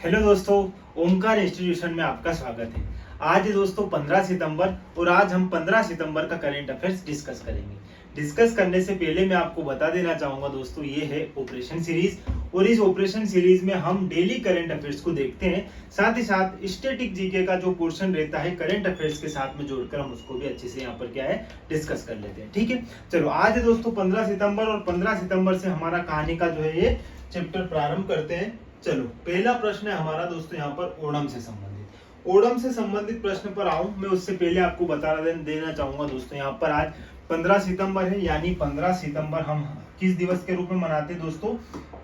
Hello दोस्तों, Omkar institution में आपका स्वागत है। आज है दोस्तों 15 सितंबर और आज हम 15 सितंबर का करंट अफेयर्स डिस्कस करेंगे। डिस्कस करने से पहले मैं आपको बता देना चाहूंगा दोस्तों, ये है ऑपरेशन सीरीज और इस ऑपरेशन सीरीज में हम डेली करंट अफेयर्स को देखते हैं। साथ ही साथ स्टैटिक जीके का जो पोर्शन रहता है करंट अफेयर्स के साथ में जोड़कर हम उसको भी अच्छे से यहाँ पर क्या है डिस्कस कर लेते हैं। ठीक है, चलो आज है दोस्तों 15 सितंबर और 15 सितंबर से हमारा कहानी का जो है ये चैप्टर प्रारंभ करते हैं। चलो पहला प्रश्न है हमारा दोस्तों यहाँ पर ओणम से संबंधित। ओणम से संबंधित प्रश्न पर आऊं, मैं उससे पहले आपको बता देना चाहूंगा दोस्तों, यहाँ पर आज 15 सितंबर है, यानी 15 सितंबर हम किस दिवस के रूप में मनाते हैं दोस्तों?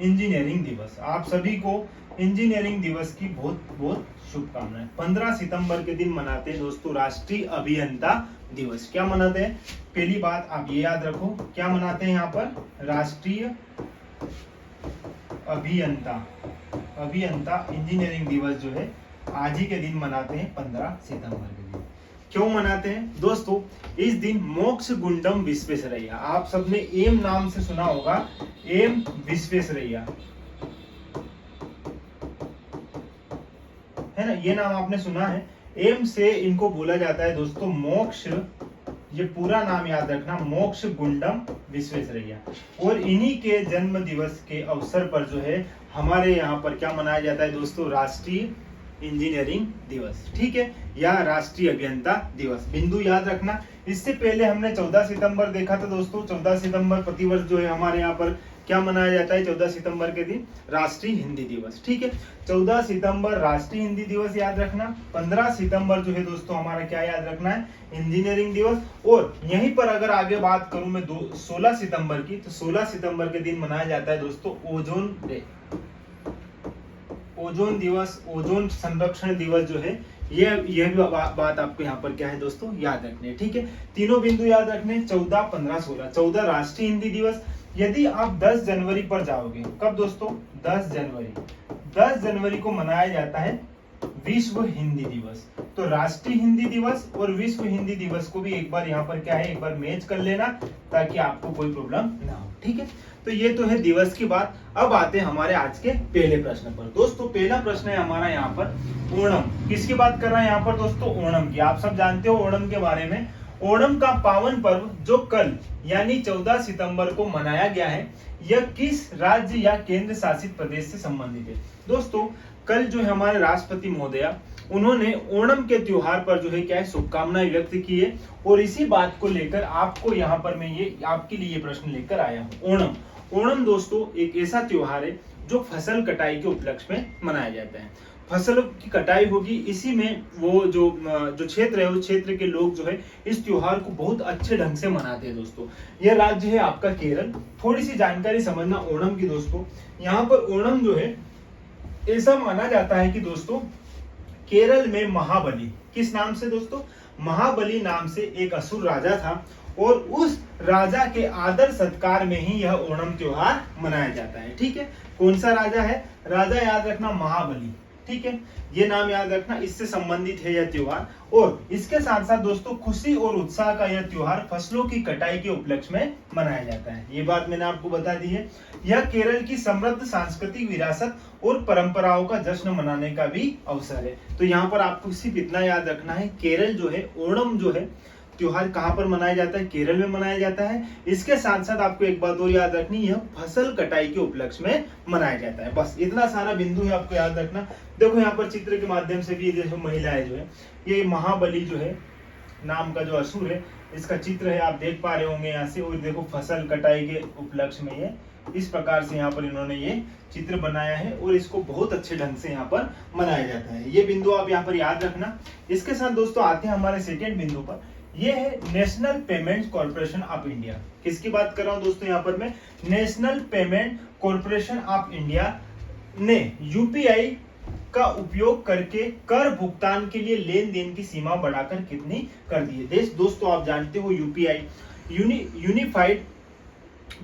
इंजीनियरिंग दिवस। आप सभी को इंजीनियरिंग दिवस की बहुत बहुत शुभकामनाएं। 15 सितंबर के दिन मनाते हैं दोस्तों राष्ट्रीय अभियंता दिवस। क्या मनाते हैं? पहली बात आप ये याद रखो, क्या मनाते हैं यहाँ पर? राष्ट्रीय अभियंता इंजीनियरिंग दिवस जो है आज ही के दिन मनाते हैं 15 सितंबर के दिन। क्यों मनाते हैं दोस्तों? इस दिन मोक्ष गुंडम विश्वेश्वरैया, आप सबने एम नाम से सुना होगा, एम विश्वेश्वरैया है ना, ये नाम आपने सुना है। एम से इनको बोला जाता है दोस्तों मोक्ष, ये पूरा नाम याद रखना, मोक्ष गुंडम विश्वेश्वरैया। और इन्हीं के जन्म दिवस के अवसर पर जो है हमारे यहाँ पर क्या मनाया जाता है दोस्तों? राष्ट्रीय इंजीनियरिंग दिवस, ठीक है, या राष्ट्रीय अभियंता दिवस। बिंदु याद रखना। इससे पहले हमने 14 सितंबर देखा था दोस्तों। 14 सितंबर प्रतिवर्ष जो है हमारे यहाँ पर क्या मनाया जाता है 14 सितंबर के दिन? राष्ट्रीय हिंदी दिवस, ठीक है। 14 सितंबर राष्ट्रीय हिंदी दिवस याद रखना। 15 सितंबर जो है दोस्तों हमारा क्या याद रखना है? इंजीनियरिंग दिवस। और यहीं पर अगर आगे बात करूं मैं 16 सितंबर की, तो 16 सितंबर के दिन मनाया जाता है दोस्तों ओजोन डे, ओजोन दिवस, ओजोन संरक्षण दिवस जो है ये भी बात आपको यहाँ पर क्या है दोस्तों याद रखनी है, ठीक है। तीनों बिंदु याद रखने, 14, 15, 16। 14 राष्ट्रीय हिंदी दिवस। यदि आप 10 जनवरी पर जाओगे, कब दोस्तों? 10 जनवरी, 10 जनवरी को मनाया जाता है विश्व हिंदी दिवस। तो राष्ट्रीय हिंदी दिवस और विश्व हिंदी दिवस को भी एक बार यहाँ पर क्या है, एक बार मैच कर लेना ताकि आपको कोई प्रॉब्लम ना हो, ठीक है। तो ये तो है दिवस की बात। अब आते हैं हमारे आज के पहले प्रश्न पर। दोस्तों पहला प्रश्न है हमारा यहाँ पर ओणम। किसकी बात कर रहे हैं यहाँ पर दोस्तों? ओणम की। आप सब जानते हो ओणम के बारे में। ओणम का पावन पर्व जो कल यानी 14 सितंबर को मनाया गया है, यह किस राज्य या केंद्र शासित प्रदेश से संबंधित है? दोस्तों कल जो है हमारे राष्ट्रपति महोदया, उन्होंने ओणम के त्योहार पर जो है क्या है शुभकामनाएं व्यक्त की है। और इसी बात को लेकर आपको यहाँ पर मैं ये आपके लिए प्रश्न लेकर आया हूँ। ओणम, ओणम दोस्तों एक ऐसा त्योहार है जो फसल कटाई के उपलक्ष्य में मनाया जाता है। फसलों की कटाई होगी, इसी में वो जो क्षेत्र है, उस क्षेत्र के लोग जो है इस त्योहार को बहुत अच्छे ढंग से मनाते हैं दोस्तों। यह राज्य है आपका केरल। थोड़ी सी जानकारी समझना ओणम की दोस्तों। यहाँ पर ओणम जो है ऐसा माना जाता है कि दोस्तों केरल में महाबली, किस नाम से दोस्तों? महाबली नाम से एक असुर राजा था और उस राजा के आदर सत्कार में ही यह ओणम त्योहार मनाया जाता है, ठीक है। कौन सा राजा है? राजा याद रखना महाबली, ठीक है, ये नाम याद रखना, इससे संबंधित है यह त्योहार। और इसके साथ साथ दोस्तों खुशी और उत्साह का यह त्योहार फसलों की कटाई के उपलक्ष्य में मनाया जाता है। ये बात मैंने आपको बता दी है। यह केरल की समृद्ध सांस्कृतिक विरासत और परंपराओं का जश्न मनाने का भी अवसर है। तो यहाँ पर आपको सिर्फ इतना याद रखना है, केरल जो है ओणम जो है त्योहार कहाँ पर मनाया जाता है? केरल में मनाया जाता है। इसके साथ साथ आपको एक बात और याद रखनी, यह फसल कटाई के उपलक्ष्य में मनाया जाता है। बस इतना सारा बिंदु है आपको याद रखना। देखो यहाँ पर चित्र के माध्यम से भी देखो महिलाएं जो है, ये महाबली जो है नाम का जो असुर है, इसका चित्र है, आप देख पा रहे होंगे यहाँ से। और देखो फसल कटाई के उपलक्ष्य में ये इस प्रकार से यहाँ पर इन्होंने ये चित्र बनाया है और इसको बहुत अच्छे ढंग से यहाँ पर मनाया जाता है। ये बिंदु आप यहाँ पर याद रखना। इसके साथ दोस्तों आते हैं हमारे सेकेंड बिंदु पर। ये है national payment corporation of India. किसकी बात कर रहा हूं दोस्तों यहाँ पर मैं? National payment corporation of India ने यूपीआई का उपयोग करके कर भुगतान के लिए लेन देन की सीमा बढ़ाकर कितनी कर दी है? दोस्तों आप जानते हो यूपीआई यूनिफाइड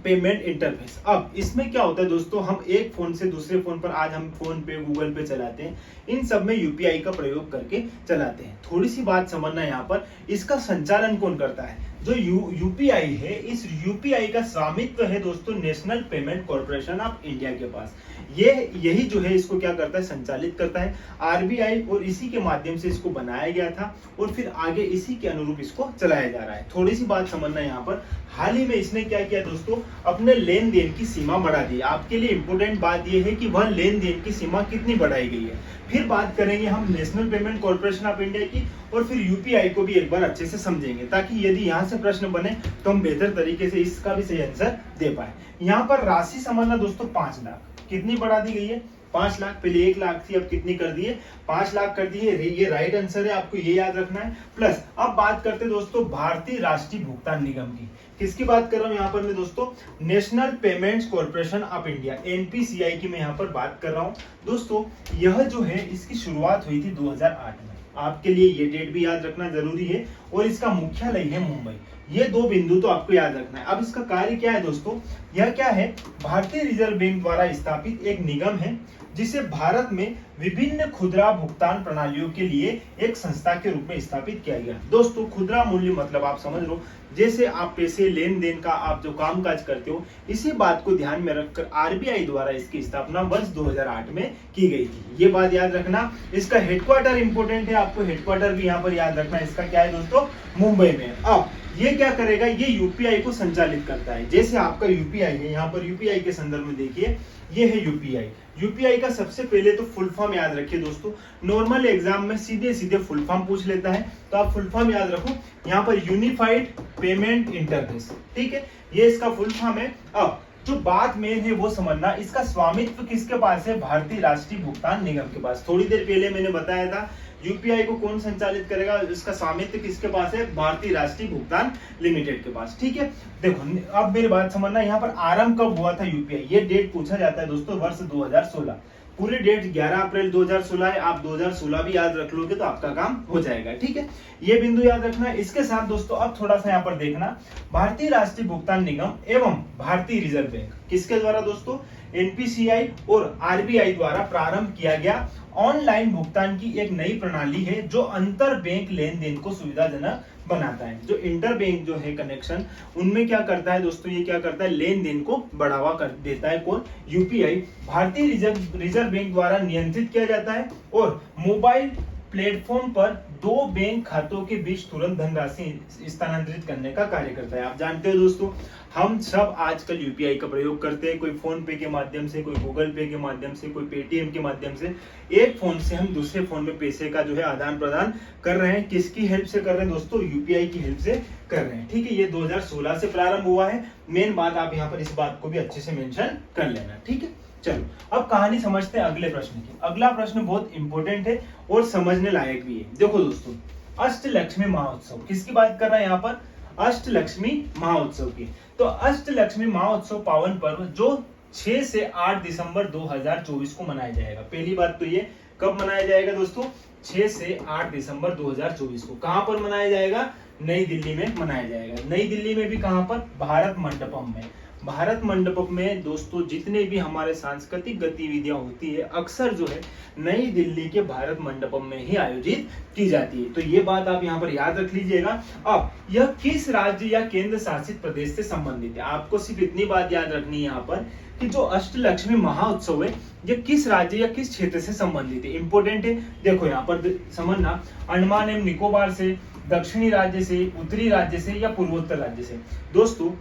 पेमेंट इंटरफेस। अब इसमें क्या होता है दोस्तों, हम एक फोन से दूसरे फोन पर, आज हम फोन पे गूगल पे चलाते हैं, इन सब में यूपीआई का प्रयोग करके चलाते हैं। थोड़ी सी बात समझना यहाँ पर, इसका संचालन कौन करता है? जो यूपीआई है, इस यूपीआई का स्वामित्व है दोस्तों national payment corporation of India के पास। यही जो है इसको क्या करता है, संचालित करता है आरबीआई, और इसी के माध्यम से इसको बनाया गया था और फिर आगे इसी के अनुरूप इसको चलाया जा रहा है। थोड़ी सी बात समझना यहाँ पर, हाल ही में इसने क्या किया दोस्तों, अपने लेन देन की सीमा बढ़ा दी। आपके लिए इंपॉर्टेंट बात यह है कि वह लेन देन की सीमा कितनी बढ़ाई गई है। फिर बात करेंगे हम national payment corporation of India की, और फिर यूपीआई को भी एक बार अच्छे से समझेंगे, ताकि यदि यहाँ से प्रश्न बने तो हम बेहतर तरीके से इसका भी सही आंसर दे पाए। यहाँ पर राशि समझना दोस्तों 5 लाख, कितनी बढ़ा दी गई है, 5 लाख। पहले 1 लाख थी, अब कितनी कर दी है, 5 लाख कर दी है। ये राइट आंसर है, आपको ये याद रखना है। प्लस अब बात करते हैं दोस्तों भारतीय राष्ट्रीय भुगतान निगम की। किसकी बात कर रहा हूं यहाँ पर मैं दोस्तों, national payments corporation of India, NPCI की मैं यहाँ पर बात कर रहा हूँ दोस्तों। यह जो है इसकी शुरुआत हुई थी 2008 में। आपके लिए ये डेट भी याद रखना जरूरी है, और इसका मुख्यालय है मुंबई। ये 2 बिंदु तो आपको याद रखना है। अब इसका कार्य क्या है दोस्तों, यह क्या है, भारतीय रिजर्व बैंक द्वारा स्थापित एक निगम है, जिसे भारत में विभिन्न खुदरा भुगतान प्रणालियों के लिए एक संस्था के रूप में स्थापित किया गया। दोस्तों खुदरा मूल्य मतलब आप समझ लो, जैसे आप पैसे लेन देन का आप जो कामकाज करते हो, इसी बात को ध्यान में रखकर आरबीआई द्वारा इसकी स्थापना वर्ष 2008 में की गई थी। ये बात याद रखना। इसका हेडक्वार्टर इंपोर्टेंट है, आपको हेडक्वार्टर भी यहाँ पर याद रखना। इसका क्या है दोस्तों, मुंबई में। अब ये क्या करेगा, ये यूपीआई को संचालित करता है। जैसे आपका यूपीआई है, यहाँ पर यूपीआई के संदर्भ में देखिए, ये है यूपीआई। यूपीआई का सबसे पहले तो फुल फॉर्म याद रखिए दोस्तों। नॉर्मल एग्जाम में सीधे सीधे फुल फॉर्म पूछ लेता है, तो आप फुल फॉर्म याद रखो। यहाँ पर यूनिफाइड पेमेंट इंटरफेस, ठीक है, ये इसका फुल फॉर्म है। अब जो बात मेन है वो समझना, इसका स्वामित्व किसके पास है, भारतीय राष्ट्रीय भुगतान निगम के पास। थोड़ी देर पहले मैंने बताया था यूपीआई को कौन संचालित करेगा, इसका स्वामित्व किसके पास है, भारतीय राष्ट्रीय भुगतान लिमिटेड के पास, ठीक है। देखो अब मेरी बात समझना, यहाँ पर आरंभ कब हुआ था यूपीआई, ये डेट पूछा जाता है दोस्तों, वर्ष 2016। पूरी डेट 11 अप्रैल 2016 है। आप 2016 भी याद रख लोगे तो आपका काम हो जाएगा, ठीक है। ये बिंदु याद रखना है। इसके साथ दोस्तों अब थोड़ा सा यहाँ पर देखना, भारतीय राष्ट्रीय भुगतान निगम एवं भारतीय रिजर्व बैंक किसके द्वारा दोस्तों, एनपीसीआई और आरबीआई द्वारा प्रारंभ किया गया ऑनलाइन भुगतान की एक नई प्रणाली है, जो अंतर बैंक लेन देन को सुविधाजनक बनाता है। जो इंटर बैंक जो है कनेक्शन, उनमें क्या करता है दोस्तों, ये क्या करता है, लेन देन को बढ़ावा कर देता है। कौन, यूपीआई भारतीय रिजर्व बैंक द्वारा नियंत्रित किया जाता है, और मोबाइल प्लेटफॉर्म पर 2 बैंक खातों के बीच तुरंत धनराशि स्थानांतरित करने का कार्य करता है। आप जानते हो दोस्तों, हम सब आजकल यूपीआई का प्रयोग करते हैं, कोई फोन पे के माध्यम से, कोई गूगल पे के माध्यम से, कोई पेटीएम के माध्यम से। एक फोन से हम दूसरे फोन में पैसे का जो है आदान प्रदान कर रहे हैं। किसकी हेल्प से कर रहे हैं दोस्तों, यूपीआई की हेल्प से कर रहे हैं, ठीक है। ये 2016 से प्रारंभ हुआ है। मेन बात आप यहाँ पर इस बात को भी अच्छे से मेंशन कर लेना, ठीक है। चलो अब कहानी समझते हैं अगले प्रश्न की। अगला प्रश्न बहुत इंपॉर्टेंट है और समझने लायक भी है। देखो दोस्तों, अष्टलक्ष्मी महोत्सव, किसकी बात कर रहे हैं यहाँ पर, अष्टलक्ष्मी महोत्सव की। तो अष्टलक्ष्मी महोत्सव पावन पर्व जो 6 से 8 दिसंबर 2024 को मनाया जाएगा। पहली बात तो ये, कब मनाया जाएगा दोस्तों, 6 से 8 दिसंबर 2024 को। कहां पर मनाया जाएगा, नई दिल्ली में मनाया जाएगा। नई दिल्ली में भी कहां पर, भारत मंडपम में। भारत मंडपम में दोस्तों जितने भी हमारे सांस्कृतिक गतिविधियां होती है, अक्सर जो है नई दिल्ली के भारत मंडपम में ही आयोजित की जाती है। तो ये बात आप यहाँ पर याद रख लीजिएगा। अब यह किस राज्य या केंद्र शासित प्रदेश से संबंधित है, आपको सिर्फ इतनी बात याद रखनी है यहाँ पर कि जो अष्टलक्ष्मी महोत्सव है, ये किस राज्य या किस क्षेत्र से संबंधित है, इंपोर्टेंट है। देखो यहाँ पर समझना, अंडमान एवं निकोबार से, दक्षिणी राज्य से, उत्तरी राज्य से या पूर्वोत्तर राज्य से। दोस्तों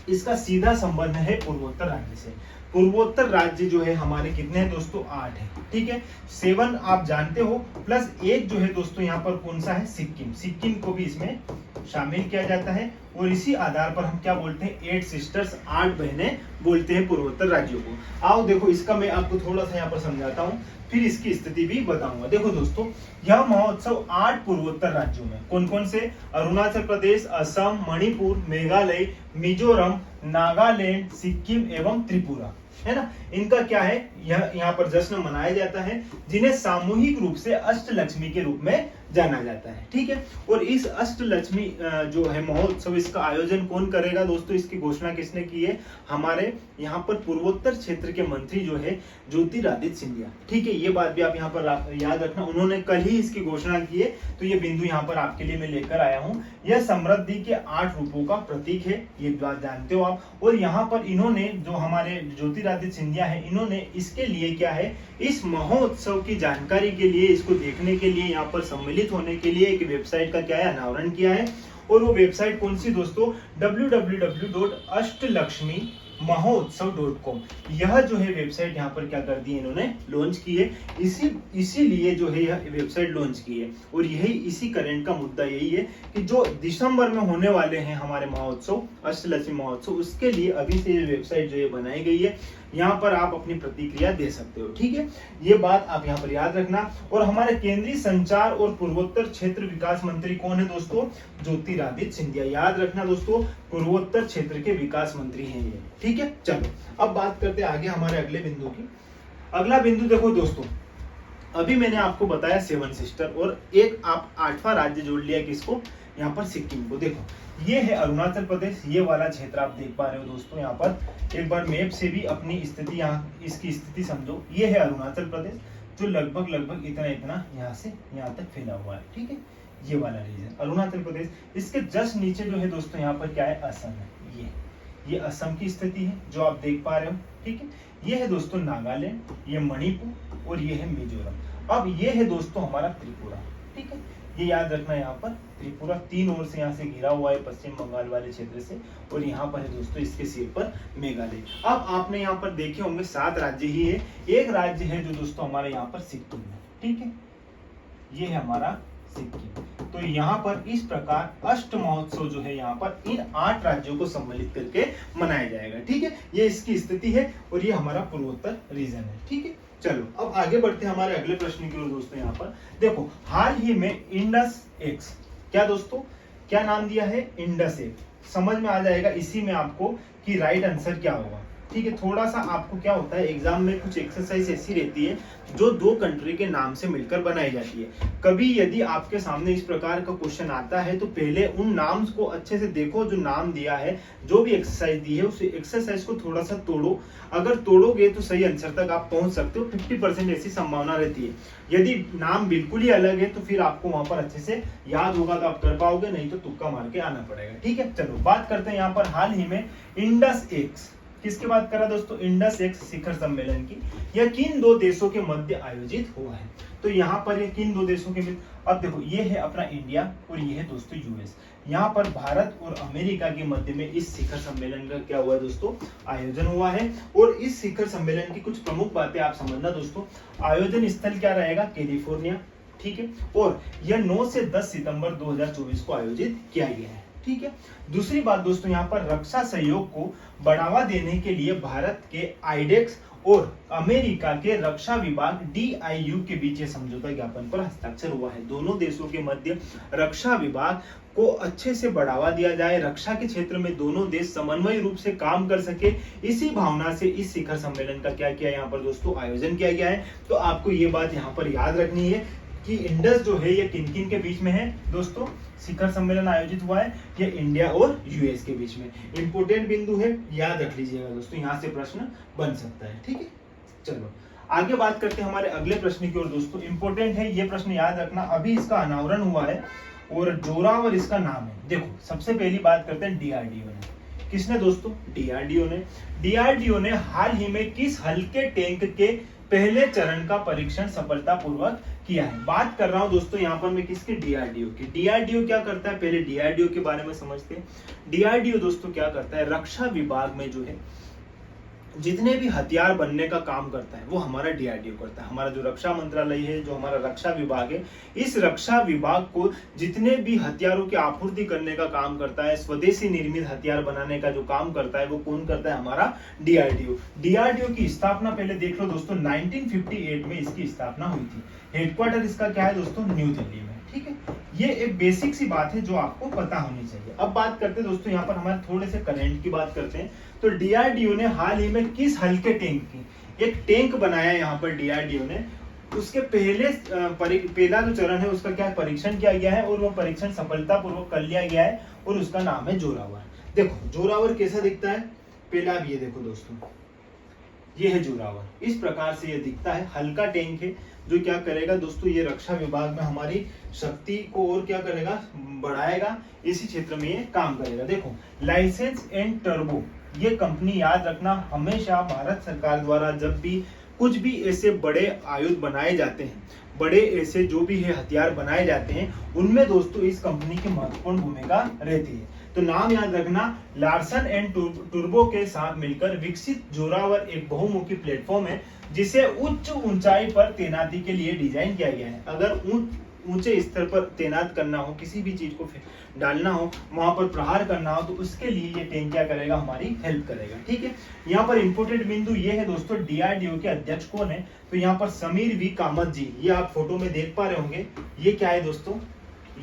इसका सीधा संबंध है पूर्वोत्तर राज्य से। पूर्वोत्तर राज्य जो है हमारे कितने हैं दोस्तों, 8 है, ठीक है। 7 आप जानते हो, प्लस 1 जो है दोस्तों यहाँ पर कौन सा है, सिक्किम। सिक्किम को भी इसमें शामिल किया जाता है, और इसी आधार पर हम क्या बोलते हैं, 8 सिस्टर्स, 8 बहनें बोलते हैं पूर्वोत्तर राज्यों को। आओ देखो, इसका मैं आपको थोड़ा सा यहाँ पर समझाता हूँ, फिर इसकी स्थिति भी बताऊंगा। देखो दोस्तों, यह महोत्सव 8 पूर्वोत्तर राज्यों में, कौन कौन से, अरुणाचल प्रदेश, असम, मणिपुर, मेघालय, मिजोरम, नागालैंड, सिक्किम एवं त्रिपुरा, है ना, इनका क्या है, यहाँ पर जश्न मनाया जाता है, जिन्हें सामूहिक रूप से अष्टलक्ष्मी के रूप में जाना जाता है, ठीक है। और इस अष्टलक्ष्मी जो है महोत्सव, इसका आयोजन कौन करेगा दोस्तों, इसकी घोषणा किसने की है, हमारे यहाँ पर पूर्वोत्तर क्षेत्र के मंत्री जो है ज्योतिरादित्य सिंधिया, ठीक है। ये बात भी आप यहाँ पर याद रखना, उन्होंने कल ही इसकी घोषणा की है। तो ये बिंदु यहाँ पर आपके लिए मैं लेकर आया हूँ। यह समृद्धि के 8 रूपों का प्रतीक है, ये बात जानते हो आप। और यहाँ पर इन्होंने जो हमारे ज्योतिरादित्य ज्योतिरादित्य सिंधिया है, इन्होंने इसके लिए क्या है, इस महोत्सव की जानकारी के लिए, इसको देखने के लिए, यहाँ पर सम्मिलित होने के लिए एक वेबसाइट का क्या है, अनावरण किया है। और वो वेबसाइट कौन सी दोस्तों, www.अष्टलक्ष्मी महोत्सव.com, यह जो है वेबसाइट यहाँ पर क्या कर दी है, इन्होंने लॉन्च की है। इसीलिए जो है यह वेबसाइट लॉन्च की है। और यही इसी करंट का मुद्दा यही है कि जो दिसंबर में होने वाले हैं हमारे महोत्सव, अष्टलक्ष्मी महोत्सव, उसके लिए अभी से ये वेबसाइट जो है बनाई गई है। यहाँ पर आप अपनी प्रतिक्रिया दे सकते हो, ठीक है, ये बात आप यहाँ पर याद रखना। और हमारे केंद्रीय संचार और पूर्वोत्तर क्षेत्र विकास मंत्री कौन है दोस्तों, ज्योतिरादित्य सिंधिया, याद रखना दोस्तों, पूर्वोत्तर क्षेत्र के विकास मंत्री हैं ये, ठीक है। चलो अब बात करते हैं आगे हमारे अगले बिंदु की। अगला बिंदु देखो दोस्तों, अभी मैंने आपको बताया 7 सिस्टर, और एक आप 8वां राज्य जोड़ लिया किसको, यहाँ पर सिक्किम को। देखो ये है अरुणाचल प्रदेश, ये वाला क्षेत्र आप देख पा रहे हो दोस्तों। यहाँ पर एक बार मैप से भी अपनी स्थिति, यहाँ इसकी स्थिति समझो। ये है अरुणाचल प्रदेश, जो लगभग इतना यहाँ से यहाँ तक फैला हुआ है, ठीक है, ये वाला रीजन अरुणाचल प्रदेश। इसके जस्ट नीचे जो है दोस्तों यहाँ पर क्या है, असम है। ये असम की स्थिति है जो आप देख पा रहे हो, ठीक है। ये है दोस्तों नागालैंड, ये मणिपुर, और ये है मिजोरम। अब ये है दोस्तों हमारा त्रिपुरा, ठीक है, ये याद रखना। यहाँ पर त्रिपुरा 3 ओर से यहाँ से घिरा हुआ है पश्चिम बंगाल वाले क्षेत्र से, और यहाँ पर है दोस्तों इसके सिर पर मेघालय। अब आपने यहाँ पर देखे होंगे 7 राज्य ही है, एक राज्य है जो दोस्तों हमारे यहाँ पर सिक्किम है, ठीक है, ये है हमारा सिक्किम। तो यहाँ पर इस प्रकार अष्ट महोत्सव जो है यहाँ पर इन 8 राज्यों को सम्मिलित करके मनाया जाएगा, ठीक है, ये इसकी स्थिति है। और ये हमारा पूर्वोत्तर रीजन है, ठीक है। चलो अब आगे बढ़ते हैं हमारे अगले प्रश्न की ओर दोस्तों। यहाँ पर देखो हाल ही में इंडस एक्स, क्या दोस्तों, क्या नाम दिया है, इंडस एक्स, समझ में आ जाएगा इसी में आपको कि राइट आंसर क्या होगा, ठीक है। थोड़ा सा आपको क्या होता है, एग्जाम में कुछ एक्सरसाइज ऐसी रहती है जो 2 कंट्री के नाम से मिलकर बनाई जाती है। कभी यदि आपके सामने इस प्रकार का क्वेश्चन आता है तो पहले उन नाम को अच्छे से देखो, जो नाम दिया है, जो भी एक्सरसाइज दी है, उस एक्सरसाइज को थोड़ा सा तोड़ो। अगर तोड़ोगे तो सही आंसर तक आप पहुंच सकते हो, 50% ऐसी संभावना रहती है। यदि नाम बिल्कुल ही अलग है तो फिर आपको वहां पर अच्छे से याद होगा तो आप कर पाओगे, नहीं तो तुक्का मार के आना पड़ेगा, ठीक है। चलो बात करते हैं यहाँ पर हाल ही में इंडस एक्स, किसकी बात करा दोस्तों, इंडस एक्स शिखर सम्मेलन की। यह किन 2 देशों के मध्य आयोजित हुआ है, तो यहाँ पर ये किन 2 देशों के मध्य, अब देखो ये है अपना इंडिया और ये है दोस्तों यूएस। यहाँ पर भारत और अमेरिका के मध्य में इस शिखर सम्मेलन का क्या हुआ है दोस्तों, आयोजन हुआ है। और इस शिखर सम्मेलन की कुछ प्रमुख बातें आप समझना दोस्तों। आयोजन स्थल क्या रहेगा, कैलिफोर्निया, ठीक है, और यह 9 से 10 सितंबर 2024 को आयोजित किया गया है, ठीक है। दूसरी बात दोस्तों, यहाँ पर रक्षा सहयोग को बढ़ावा देने के लिए भारत के आईडेक्स और अमेरिका के रक्षा विभाग DIU के बीच समझौता ज्ञापन पर हस्ताक्षर हुआ है। दोनों देशों के मध्य रक्षा विभाग को अच्छे से बढ़ावा दिया जाए, रक्षा के क्षेत्र में दोनों देश समन्वय रूप से काम कर सके, इसी भावना से इस शिखर सम्मेलन का क्या किया यहाँ पर दोस्तों, आयोजन किया गया है। तो आपको ये बात यहाँ पर याद रखनी है कि इंडस जो है ये किन किन के बीच में है दोस्तों, शिखर सम्मेलन आयोजित हुआ है, ये इंडिया और यूएस के बीच में। इंपोर्टेंट बिंदु है, याद रख लीजिएगा दोस्तों, यहाँ से प्रश्न बन सकता है, ठीक है। चलो आगे बात करते हैं हमारे अगले प्रश्न की ओर दोस्तों। इंपोर्टेंट है ये प्रश्न, याद रखना, अभी इसका अनावरण हुआ है और जोरावर इसका नाम है। देखो सबसे पहली बात करते हैं DRDO ने, किसने दोस्तों, DRDO ने हाल ही में किस हल्के टैंक के पहले चरण का परीक्षण सफलतापूर्वक किया है। बात कर रहा हूं दोस्तों यहाँ पर मैं किसके, DRDO की। DRDO क्या करता है, पहले DRDO के बारे में समझते हैं। DRDO दोस्तों क्या करता है, रक्षा विभाग में जो है जितने भी हथियार बनने का काम करता है वो हमारा DRDO करता है। हमारा जो रक्षा मंत्रालय है, जो हमारा रक्षा विभाग है, इस रक्षा विभाग को जितने भी हथियारों की आपूर्ति करने का काम करता है, स्वदेशी निर्मित हथियार बनाने का जो काम करता है वो कौन करता है, हमारा DRDO की स्थापना पहले देख लो दोस्तों, 1958 में इसकी स्थापना हुई थी। हेडक्वार्टर इसका क्या है दोस्तों, न्यू दिल्ली में, ठीक है। ये एक बेसिक सी बात है जो आपको पता होनी चाहिए। अब बात करते हैं दोस्तों यहाँ पर हमारे थोड़े से करंट की बात करते हैं। तो DRDO ने हाल ही में किस हल्के टैंक की एक टैंक बनाया यहाँ पर DRDO ने, उसके पहला जो चरण है उसका क्या परीक्षण किया गया है और वो परीक्षण सफलतापूर्वक कर लिया गया है और उसका नाम है जोरावर। देखो जोरावर कैसा दिखता है, पहला भी ये देखो दोस्तों, ये है जोरावर, इस प्रकार से ये दिखता है। हल्का टैंक है जो क्या करेगा दोस्तों, ये रक्षा विभाग में हमारी शक्ति को और क्या करेगा, बढ़ाएगा, इसी क्षेत्र में ये काम करेगा। देखो लाइसेंस एंड टर्बो ये कंपनी याद रखना हमेशा भारत सरकार द्वारा जब भी कुछ भी ऐसे बड़े आयुध बनाए जाते हैं, बड़े ऐसे जो भी है हथियार बनाए जाते हैं, उनमें दोस्तों इस कंपनी की महत्वपूर्ण भूमिका रहती है। तो नाम याद रखना, लार्सन एंड टुर्बो के साथ मिलकर विकसित जोरावर एक बहुमुखी प्लेटफॉर्म है जिसे उच्च ऊंचाई पर तैनाती के लिए डिजाइन किया गया है। अगर ऊंचे स्तर पर तैनात करना हो, किसी भी चीज को डालना हो, वहां पर प्रहार करना हो, तो उसके लिए ये टैंक क्या करेगा, हमारी हेल्प करेगा। ठीक है, यहाँ पर इंपोर्टेंट बिंदु ये है दोस्तों, डीआरडीओ के अध्यक्ष कौन है, तो यहाँ पर समीर वी कामत जी, ये आप फोटो में देख पा रहे होंगे, ये क्या है दोस्तों,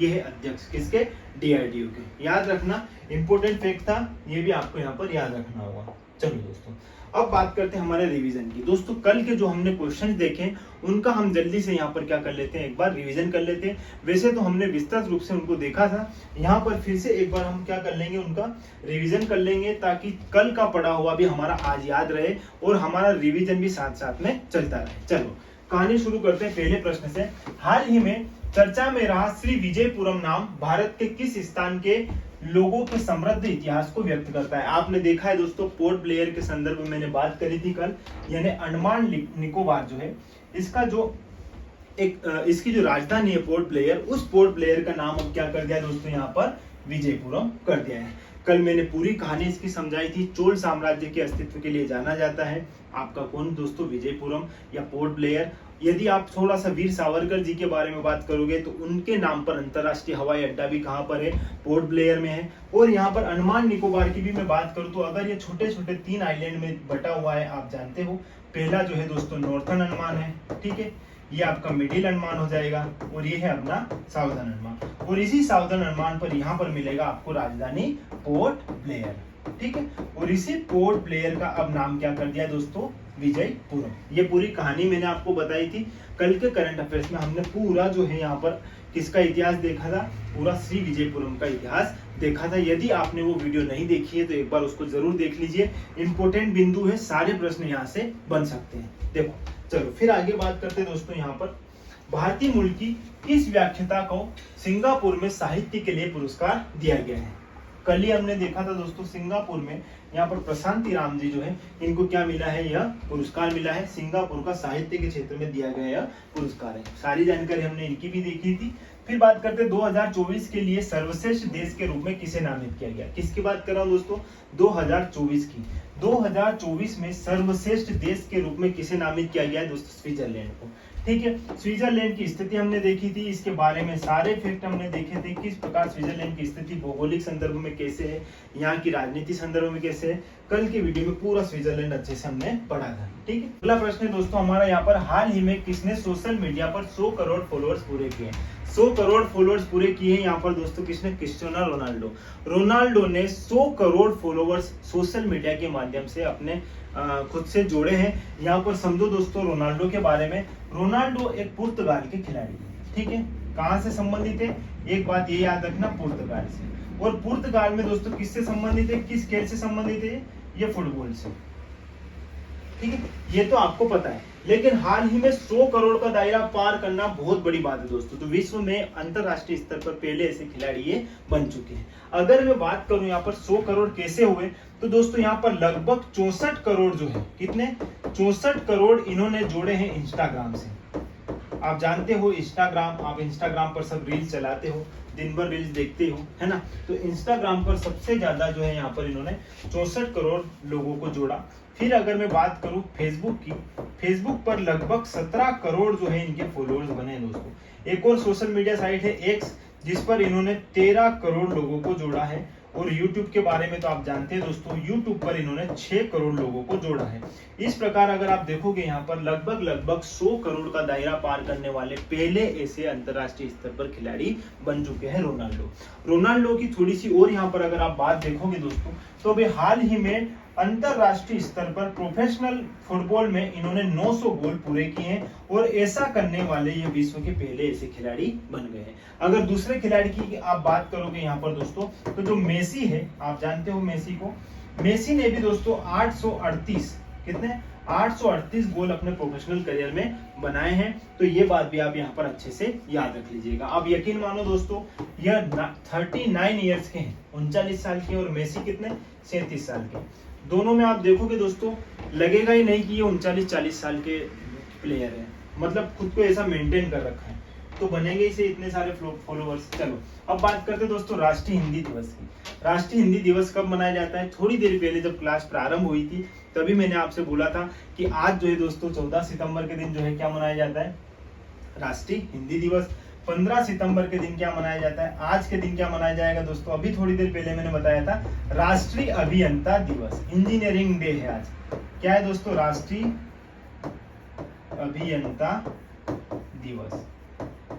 ये है अध्यक्ष किसके, डीआरडीओ के। याद रखना, इंपोर्टेंट फैक्ट था, ये भी आपको यहाँ पर याद रखना होगा। चलो दोस्तों, अब बात करते हैं हमारे रिवीजन की। दोस्तों कल के जो हमने क्वेश्चन देखे उनका हम जल्दी से यहाँ पर क्या कर लेते हैं, एक बार रिवीजन कर लेते हैं। वैसे तो हमने विस्तृत रूप से उनको देखा था, यहाँ पर फिर से एक बार हम क्या कर लेंगे, उनका रिवीजन कर लेंगे, ताकि कल का पढ़ा हुआ भी हमारा आज याद रहे और हमारा रिवीजन भी साथ साथ में चलता रहे। चलो कहानी शुरू करते हैं पहले प्रश्न से। हाल ही में चर्चा में रहा श्री विजयपुरम नाम भारत के किस स्थान के लोगों के समृद्ध इतिहास को व्यक्त करता है। आपने देखा है दोस्तों, पोर्ट ब्लेयर के संदर्भ में मैंने बात करी थी कल, यानी अंडमान निकोबार जो है, इसका जो इसकी जो राजधानी है पोर्ट ब्लेयर, उस पोर्ट ब्लेयर का नाम अब क्या कर दिया दोस्तों, यहाँ पर विजयपुरम कर दिया है। कल मैंने पूरी कहानी इसकी समझाई थी। चोल साम्राज्य के अस्तित्व के लिए जाना जाता है आपका कौन दोस्तों, विजयपुरम या पोर्ट ब्लेयर। यदि आप थोड़ा सा वीर सावरकर जी के बारे में बात करोगे तो उनके नाम पर अंतरराष्ट्रीय हवाई अड्डा भी कहाँ पर है, पोर्ट ब्लेयर में है। और यहाँ पर अंडमान निकोबार की भी मैं बात करूँ तो अगर ये छोटे छोटे 3 आइलैंड में बटा हुआ है, आप जानते हो, पहला जो है दोस्तों नॉर्थर्न अंडमान है, ठीक है, ये आपका मिडिल अंडमान हो जाएगा, और ये है अपना साउदर्न अंडमान। और इसी साउदर्न अंडमान पर यहाँ पर मिलेगा आपको राजधानी पोर्ट ब्लेयर, ठीक है। और इसी पोर्ट ब्लेयर का अब नाम क्या कर दिया दोस्तों, विजयपुरम। ये पूरी कहानी मैंने आपको बताई थी कल के करंट अफेयर्स में। हमने पूरा जो है यहाँ पर किसका इतिहास देखा था, पूरा श्री विजयपुरम का इतिहास देखा था। यदि आपने वो वीडियो नहीं देखी है तो एक बार उसको जरूर देख लीजिए। इंपोर्टेंट बिंदु है, सारे प्रश्न यहाँ से बन सकते हैं। देखो चलो फिर आगे बात करते हैं दोस्तों। यहाँ पर भारतीय मूल की किस व्याख्याता को सिंगापुर में साहित्य के लिए पुरस्कार दिया गया है। कल ही हमने देखा था दोस्तों, सिंगापुर में यहाँ पर प्रशांति राम जी जो है, इनको क्या मिला है, यह पुरस्कार मिला है। सिंगापुर का साहित्य के क्षेत्र में दिया गया यह पुरस्कार है। सारी जानकारी हमने इनकी भी देखी थी। फिर बात करते हैं 2024 के लिए सर्वश्रेष्ठ देश के रूप में किसे नामित किया गया। किसकी बात कर रहा हूं दोस्तों, 2024 की। 2024 में सर्वश्रेष्ठ देश के रूप में किसे नामित किया गया है दोस्तों, स्विट्जरलैंड को, ठीक है। स्विट्जरलैंड की स्थिति हमने देखी थी, इसके बारे में सारे फैक्ट हमने देखे थे, किस प्रकार स्विट्जरलैंड की स्थिति भौगोलिक संदर्भ में कैसे है, यहाँ की राजनीति संदर्भ में कैसे है। कल के वीडियो में पूरा स्विट्जरलैंड अच्छे से हमने पढ़ा था, ठीक है। अगला प्रश्न है दोस्तों हमारा यहाँ पर, हाल ही में किसने सोशल मीडिया पर 100 करोड़ फॉलोअर्स पूरे किए। 100 करोड़ फॉलोअर्स पूरे किए हैं यहाँ पर दोस्तों किसने, क्रिस्टियानो रोनाल्डो। रोनाल्डो ने 100 करोड़ फॉलोअर्स सोशल मीडिया के माध्यम से अपने खुद से जोड़े हैं। यहाँ पर समझो दोस्तों रोनाल्डो के बारे में, रोनाल्डो एक पुर्तगाल के खिलाड़ी है, ठीक है। कहाँ से संबंधित है, एक बात ये याद रखना, पुर्तगाल से। और पुर्तगाल में दोस्तों किससे संबंधित है, किस खेल से संबंधित है, ये फुटबॉल से, ठीक है। ये तो आपको पता है, लेकिन हाल ही में 100 करोड़ का दायरा पार करना बहुत बड़ी बात है दोस्तों। तो विश्व में अंतरराष्ट्रीय स्तर पर पहले ऐसे खिलाड़ी ये बन चुके हैं। अगर मैं बात करूं यहाँ पर 100 करोड़ कैसे हुए, तो दोस्तों यहाँ पर लगभग 64 करोड़ जो है, कितने, 64 करोड़ इन्होंने जोड़े हैं इंस्टाग्राम से। आप जानते हो इंस्टाग्राम, आप इंस्टाग्राम पर सब रील्स चलाते हो, दिन भर रील्स देखते हो, है ना। तो इंस्टाग्राम पर सबसे ज्यादा जो है यहाँ पर इन्होंने 64 करोड़ लोगों को जोड़ा। फिर अगर मैं बात करूं फेसबुक की, फेसबुक पर लगभग 17 करोड़ जो है इनके फॉलोअर्स बने हैं दोस्तों। एक और सोशल मीडिया साइट है एक्स, जिस पर इन्होंने 13 करोड़ लोगों को जोड़ा है। और YouTube के बारे में तो आप जानते हैं दोस्तों, YouTube पर इन्होंने 6 करोड़ लोगों को जोड़ा है। इस प्रकार अगर आप देखोगे यहाँ पर लगभग 100 करोड़ का दायरा पार करने वाले पहले ऐसे अंतरराष्ट्रीय स्तर पर खिलाड़ी बन चुके हैं रोनाल्डो। रोनाल्डो की थोड़ी सी और यहाँ पर अगर आप बात देखोगे दोस्तों, तो अभी हाल ही में अंतरराष्ट्रीय स्तर पर प्रोफेशनल फुटबॉल में इन्होंने 900 गोल पूरे किए हैं। और ऐसा करने वाले ये विश्व के पहले ऐसे खिलाड़ी बन गए हैं। अगर दूसरे खिलाड़ी की आप बात करोगे यहाँ पर दोस्तों, तो जो मेसी है, आप जानते हो मेसी को, मेसी ने भी दोस्तों 838 कितने 838 गोल अपने प्रोफेशनल करियर में बनाए हैं। तो ये बात भी आप यहाँ पर अच्छे से याद रख लीजिएगा। आप यकीन मानो दोस्तों, यह 39 इयर्स के हैं, 39 साल के, और मेसी कितने 37 साल के। दोनों में आप देखोगे दोस्तों, लगेगा ही नहीं कि ये 39-40 साल के प्लेयर है, मतलब खुद को ऐसा मेंटेन कर रखा है, तो बनेंगे इसे इतने सारे फॉलोअर्स। चलो अब बात करते हैं दोस्तों राष्ट्रीय हिंदी दिवस की। राष्ट्रीय हिंदी दिवस कब मनाया जाता है? थोड़ी देर पहले जब क्लास प्रारंभ हुई थी तभी मैंने आपसे बोला था कि आज जो है दोस्तों 14 सितंबर के दिन जो है क्या मनाया जाता है? राष्ट्रीय हिंदी दिवस। 15 सितंबर के दिन क्या मनाया जाता है? आज के दिन क्या मनाया जाएगा दोस्तों? अभी थोड़ी देर पहले मैंने बताया था, राष्ट्रीय अभियंता दिवस, इंजीनियरिंग डे है आज। क्या है दोस्तों? राष्ट्रीय अभियंता दिवस।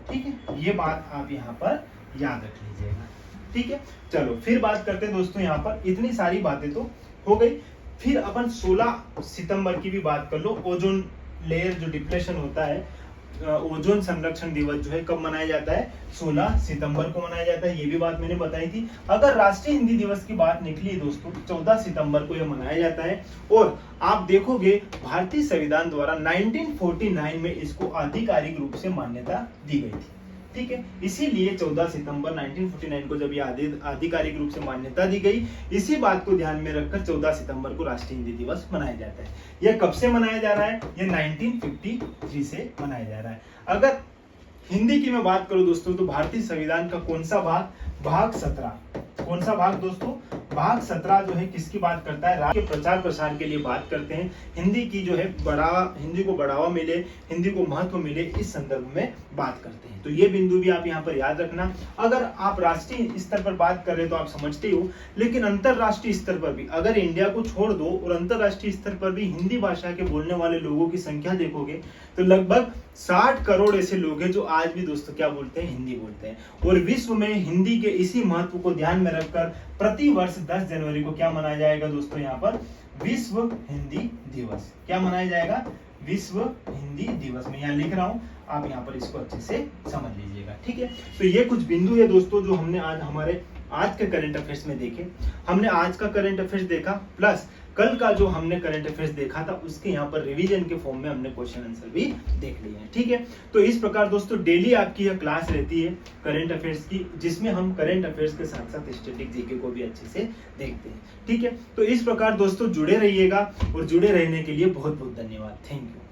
ठीक है, ये बात आप यहाँ पर याद रख लीजिएगा। ठीक है, चलो फिर बात करते हैं दोस्तों, यहाँ पर इतनी सारी बातें तो हो गई, फिर अपन 16 सितंबर की भी बात कर लो। ओजोन लेयर जो डिप्रेशन होता है, ओजोन संरक्षण दिवस जो है कब मनाया जाता है? 16 सितंबर को मनाया जाता है, ये भी बात मैंने बताई थी। अगर राष्ट्रीय हिंदी दिवस की बात निकली दोस्तों, 14 सितंबर को यह मनाया जाता है, और आप देखोगे भारतीय संविधान द्वारा 1949 में इसको आधिकारिक रूप से मान्यता दी गई थी। ठीक है, इसीलिए 14 सितंबर 1949 को जब ये आधिकारिक रूप से मान्यता दी गई, इसी बात को ध्यान में रखकर 14 सितंबर को राष्ट्रीय हिंदी दिवस मनाया जाता है। यह कब से मनाया जा रहा है? यह 1953 से मनाया जा रहा है। अगर हिंदी की मैं बात करूं दोस्तों, तो भारतीय संविधान का कौन सा भाग? भाग 17। कौन सा भाग दोस्तों? भाग 17 जो है किसकी बात करता है? राज्य के प्रचार प्रसार के लिए बात करते हैं, हिंदी की जो है हिंदी को बढ़ावा मिले, हिंदी को महत्व मिले, इस संदर्भ में बात करते हैं। तो ये बिंदु भी आप यहाँ पर याद रखना। अगर आप राष्ट्रीय स्तर पर बात कर रहे हो तो आप समझते हो, लेकिन अंतरराष्ट्रीय स्तर पर भी, अगर इंडिया को छोड़ दो और अंतरराष्ट्रीय स्तर पर भी हिंदी भाषा के बोलने वाले लोगों की संख्या देखोगे तो लगभग 60 करोड़ ऐसे लोग हैं जो आज भी दोस्तों क्या बोलते हैं? हिंदी बोलते हैं। और विश्व में हिंदी के इसी महत्व को ध्यान में रखकर प्रति वर्ष 10 जनवरी को क्या मनाया जाएगा दोस्तों? यहाँ पर विश्व हिंदी दिवस। क्या मनाया जाएगा? विश्व हिंदी दिवस। मैं यहाँ लिख रहा हूँ, आप यहाँ पर इसको अच्छे से समझ लीजिएगा। ठीक है, तो ये कुछ बिंदु है दोस्तों जो हमने आज हमारे आज के करंट अफेयर्स में देखे। हमने आज का करंट अफेयर्स देखा, प्लस कल का जो हमने करंट अफेयर्स देखा था उसके यहाँ पर रिवीजन के फॉर्म में हमने क्वेश्चन आंसर भी देख लिए हैं। ठीक है, तो इस प्रकार दोस्तों डेली आपकी यह क्लास रहती है करंट अफेयर्स की, जिसमें हम करंट अफेयर्स के साथ साथ स्टैटिक जीके को भी अच्छे से देखते हैं। ठीक है, तो इस प्रकार दोस्तों जुड़े रहिएगा, और जुड़े रहने के लिए बहुत बहुत धन्यवाद। Thank you.